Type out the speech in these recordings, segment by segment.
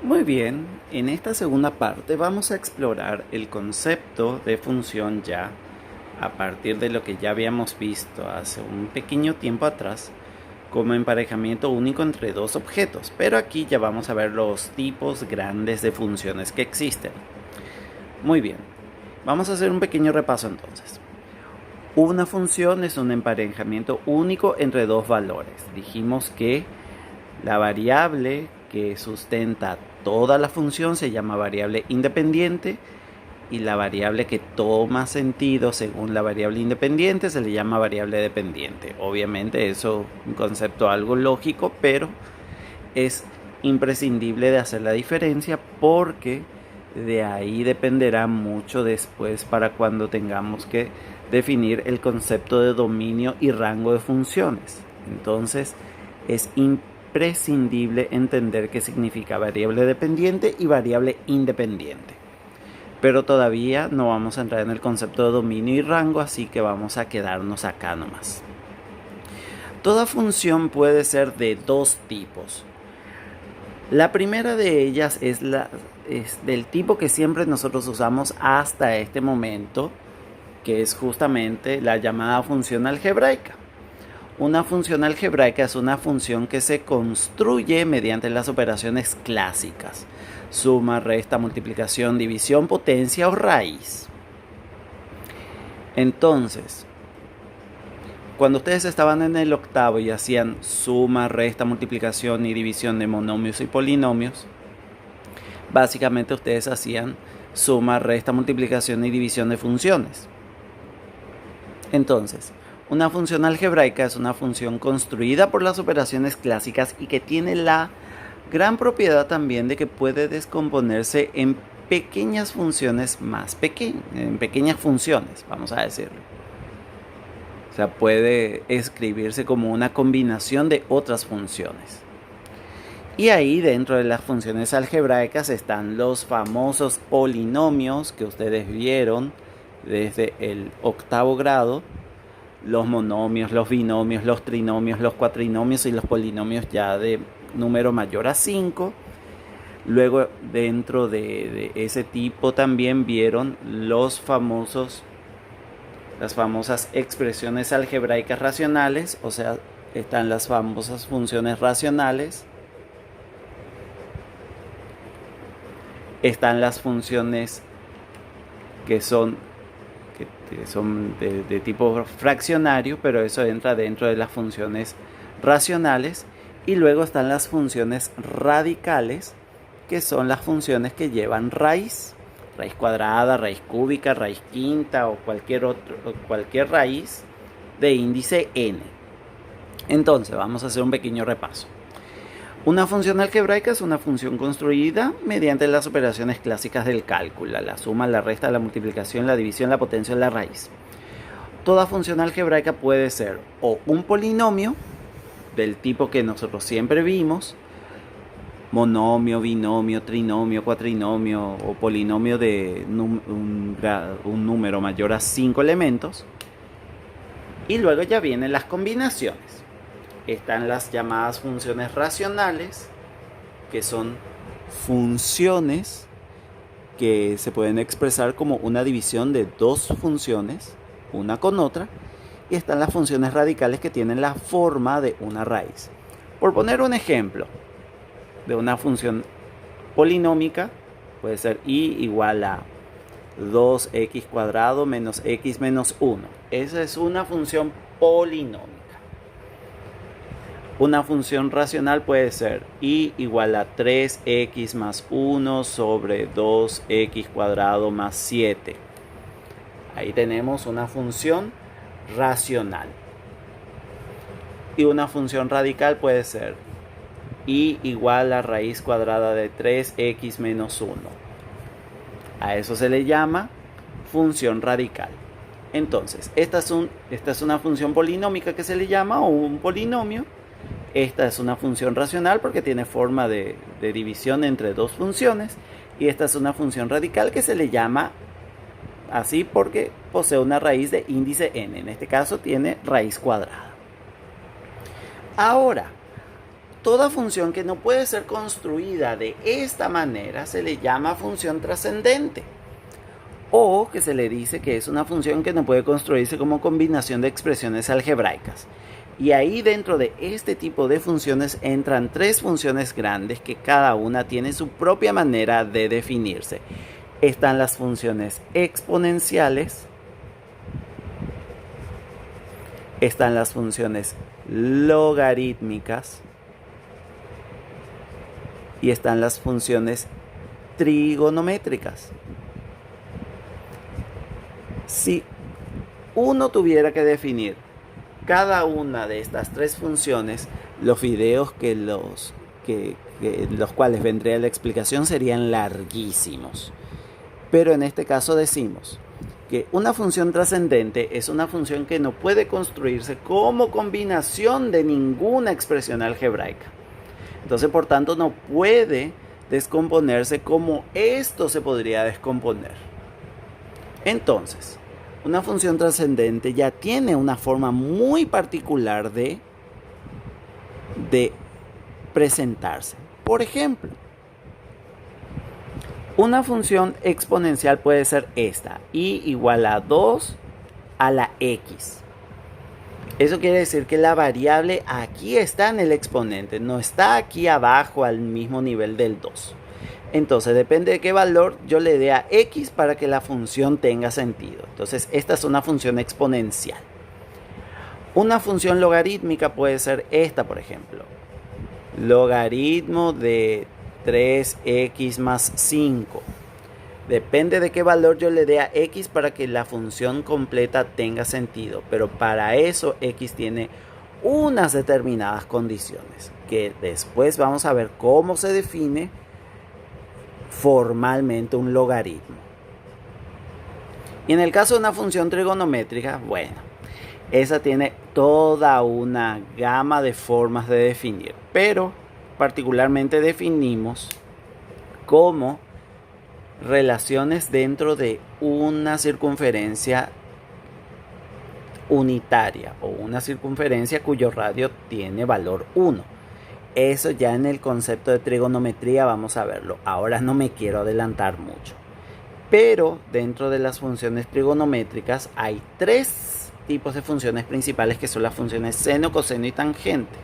Muy bien, en esta segunda parte vamos a explorar el concepto de función ya a partir de lo que ya habíamos visto hace un pequeño tiempo atrás como emparejamiento único entre dos objetos, pero aquí ya vamos a ver los tipos grandes de funciones que existen. Muy bien, vamos a hacer un pequeño repaso entonces. Una función es un emparejamiento único entre dos valores. Dijimos que la variable que sustenta toda la función se llama variable independiente y la variable que toma sentido según la variable independiente se le llama variable dependiente. Obviamente eso es un concepto algo lógico, pero es imprescindible de hacer la diferencia porque de ahí dependerá mucho después para cuando tengamos que definir el concepto de dominio y rango de funciones. Entonces es imprescindible entender qué significa variable dependiente y variable independiente. Pero todavía no vamos a entrar en el concepto de dominio y rango, así que vamos a quedarnos acá nomás. Toda función puede ser de dos tipos. La primera de ellas es del tipo que siempre nosotros usamos hasta este momento, que es justamente la llamada función algebraica. Una función algebraica es una función que se construye mediante las operaciones clásicas: suma, resta, multiplicación, división, potencia o raíz. Entonces, cuando ustedes estaban en el octavo y hacían suma, resta, multiplicación y división de monomios y polinomios, básicamente ustedes hacían suma, resta, multiplicación y división de funciones. Entonces, una función algebraica es una función construida por las operaciones clásicas y que tiene la gran propiedad también de que puede descomponerse en pequeñas funciones más pequeñas, en pequeñas funciones, vamos a decirlo. O sea, puede escribirse como una combinación de otras funciones. Y ahí dentro de las funciones algebraicas están los famosos polinomios que ustedes vieron desde el octavo grado: los monomios, los binomios, los trinomios, los cuatrinomios y los polinomios ya de número mayor a 5. Luego dentro de ese tipo también vieron las famosas expresiones algebraicas racionales, o sea, están las famosas funciones racionales, están las funciones que son de tipo fraccionario, pero eso entra dentro de las funciones racionales. Y luego están las funciones radicales, que son las funciones que llevan raíz cuadrada, raíz cúbica, raíz quinta o cualquier raíz de índice n. Entonces vamos a hacer un pequeño repaso. Una función algebraica es una función construida mediante las operaciones clásicas del cálculo: la suma, la resta, la multiplicación, la división, la potencia y la raíz. Toda función algebraica puede ser o un polinomio del tipo que nosotros siempre vimos: monomio, binomio, trinomio, cuatrinomio o polinomio de un número mayor a 5 elementos. Y luego ya vienen las combinaciones. Están las llamadas funciones racionales, que son funciones que se pueden expresar como una división de dos funciones, una con otra. Y están las funciones radicales, que tienen la forma de una raíz. Por poner un ejemplo de una función polinómica, puede ser y igual a 2x cuadrado menos x menos 1. Esa es una función polinómica. Una función racional puede ser y igual a 3x más 1 sobre 2x cuadrado más 7. Ahí tenemos una función racional. Y una función radical puede ser y igual a raíz cuadrada de 3x menos 1. A eso se le llama función radical. Entonces, esta es una función polinómica que se le llama, o un polinomio. Esta es una función racional porque tiene forma de división entre dos funciones. Y esta es una función radical que se le llama así porque posee una raíz de índice n. En este caso tiene raíz cuadrada. Ahora, toda función que no puede ser construida de esta manera se le llama función trascendente. O que se le dice que es una función que no puede construirse como combinación de expresiones algebraicas. Y ahí dentro de este tipo de funciones entran tres funciones grandes que cada una tiene su propia manera de definirse. Están las funciones exponenciales, están las funciones logarítmicas y están las funciones trigonométricas. Si uno tuviera que definir cada una de estas tres funciones, los videos los cuales vendría la explicación serían larguísimos. Pero en este caso decimos que una función trascendente es una función que no puede construirse como combinación de ninguna expresión algebraica. Entonces, por tanto, no puede descomponerse como esto se podría descomponer. Entonces, una función trascendente ya tiene una forma muy particular de presentarse. Por ejemplo, una función exponencial puede ser esta, y igual a 2 a la x. Eso quiere decir que la variable aquí está en el exponente, no está aquí abajo al mismo nivel del 2. Entonces depende de qué valor yo le dé a x para que la función tenga sentido. Entonces esta es una función exponencial. Una función logarítmica puede ser esta, por ejemplo. Logaritmo de 3x más 5. Depende de qué valor yo le dé a x para que la función completa tenga sentido. Pero para eso x tiene unas determinadas condiciones que después vamos a ver cómo se define formalmente un logaritmo. Y en el caso de una función trigonométrica, bueno, esa tiene toda una gama de formas de definir, pero particularmente definimos como relaciones dentro de una circunferencia unitaria o una circunferencia cuyo radio tiene valor 1. Eso ya en el concepto de trigonometría vamos a verlo. Ahora no me quiero adelantar mucho. Pero dentro de las funciones trigonométricas hay tres tipos de funciones principales que son las funciones seno, coseno y tangente.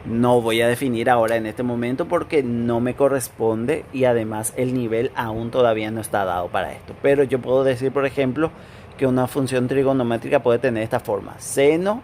No voy a definir ahora en este momento porque no me corresponde y además el nivel aún todavía no está dado para esto. Pero yo puedo decir, por ejemplo, que una función trigonométrica puede tener esta forma. Seno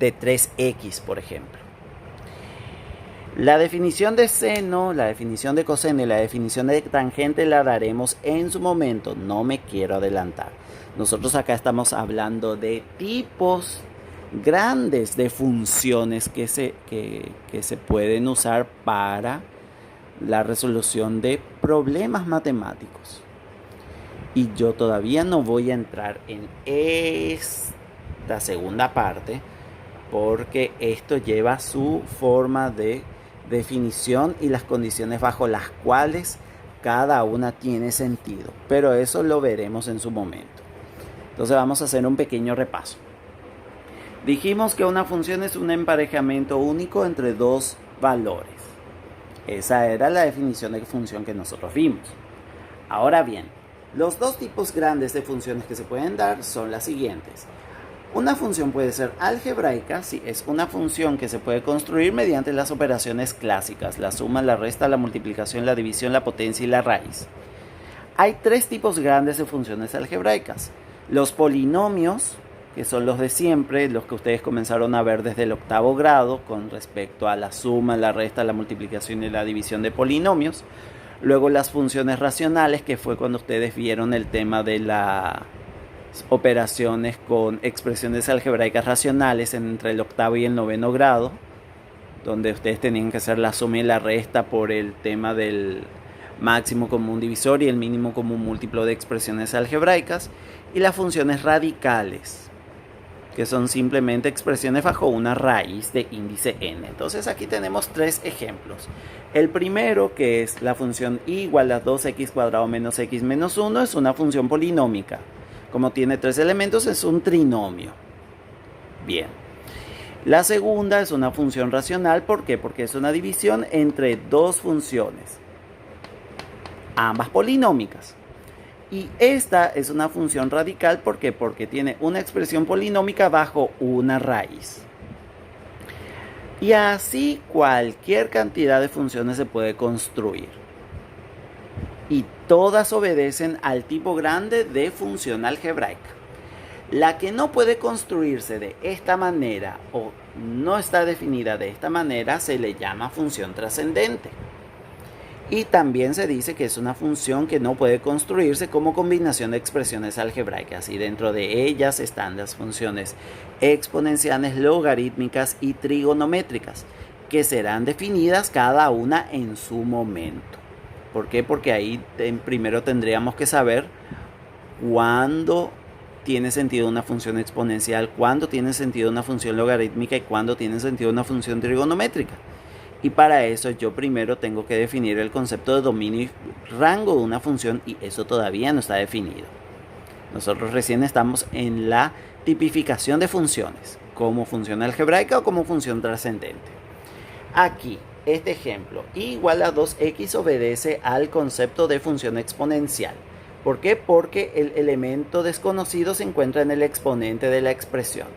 de 3x, por ejemplo. La definición de seno, la definición de coseno y la definición de tangente la daremos en su momento. No me quiero adelantar. Nosotros acá estamos hablando de tipos grandes de funciones que se pueden usar para la resolución de problemas matemáticos. Y yo todavía no voy a entrar en esta segunda parte porque esto lleva su forma de definición y las condiciones bajo las cuales cada una tiene sentido, pero eso lo veremos en su momento. Entonces vamos a hacer un pequeño repaso. Dijimos que una función es un emparejamiento único entre dos valores. Esa era la definición de función que nosotros vimos. Ahora bien, los dos tipos grandes de funciones que se pueden dar son las siguientes. Una función puede ser algebraica si es una función que se puede construir mediante las operaciones clásicas, la suma, la resta, la multiplicación, la división, la potencia y la raíz. Hay tres tipos grandes de funciones algebraicas. Los polinomios, que son los de siempre, los que ustedes comenzaron a ver desde el 8º grado con respecto a la suma, la resta, la multiplicación y la división de polinomios. Luego las funciones racionales, que fue cuando ustedes vieron el tema de las operaciones con expresiones algebraicas racionales entre el 8º y el 9º grado, donde ustedes tenían que hacer la suma y la resta por el tema del máximo común divisor y el mínimo común múltiplo de expresiones algebraicas, y las funciones radicales, que son simplemente expresiones bajo una raíz de índice n. Entonces aquí tenemos tres ejemplos. El primero, que es la función y igual a 2x² menos x menos 1, es una función polinómica. Como tiene tres elementos, es un trinomio. Bien. La segunda es una función racional. ¿Por qué? Porque es una división entre dos funciones, ambas polinómicas. Y esta es una función radical. ¿Por qué? Porque tiene una expresión polinómica bajo una raíz. Y así cualquier cantidad de funciones se puede construir. Y todas obedecen al tipo grande de función algebraica. La que no puede construirse de esta manera o no está definida de esta manera se le llama función trascendente. Y también se dice que es una función que no puede construirse como combinación de expresiones algebraicas. Y dentro de ellas están las funciones exponenciales, logarítmicas y trigonométricas, que serán definidas cada una en su momento. ¿Por qué? Porque ahí primero tendríamos que saber cuándo tiene sentido una función exponencial, cuándo tiene sentido una función logarítmica y cuándo tiene sentido una función trigonométrica. Y para eso yo primero tengo que definir el concepto de dominio y rango de una función, y eso todavía no está definido. Nosotros recién estamos en la tipificación de funciones, como función algebraica o como función trascendente. Aquí, este ejemplo, y igual a 2x obedece al concepto de función exponencial. ¿Por qué? Porque el elemento desconocido se encuentra en el exponente de la expresión.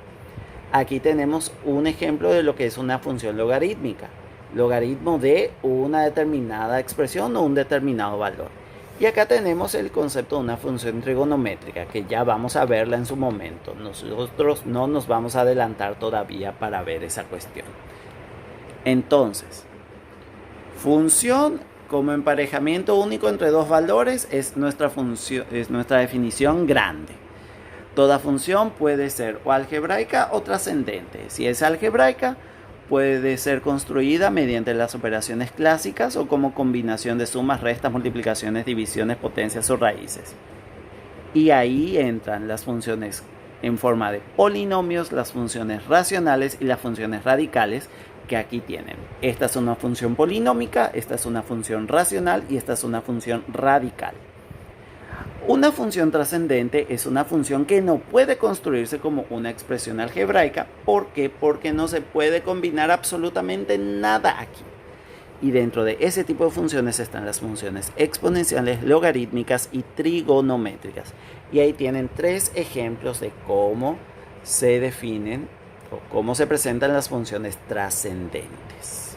Aquí tenemos un ejemplo de lo que es una función logarítmica. Logaritmo de una determinada expresión o un determinado valor. Y acá tenemos el concepto de una función trigonométrica, que ya vamos a verla en su momento. Nosotros no nos vamos a adelantar todavía para ver esa cuestión. Entonces, función como emparejamiento único entre dos valores es nuestra definición grande. Toda función puede ser o algebraica o trascendente. Si es algebraica, puede ser construida mediante las operaciones clásicas o como combinación de sumas, restas, multiplicaciones, divisiones, potencias o raíces. Y ahí entran las funciones en forma de polinomios, las funciones racionales y las funciones radicales que aquí tienen. Esta es una función polinómica, esta es una función racional y esta es una función radical. Una función trascendente es una función que no puede construirse como una expresión algebraica. ¿Por qué? Porque no se puede combinar absolutamente nada aquí. Y dentro de ese tipo de funciones están las funciones exponenciales, logarítmicas y trigonométricas. Y ahí tienen 3 ejemplos de cómo se definen o cómo se presentan las funciones trascendentes.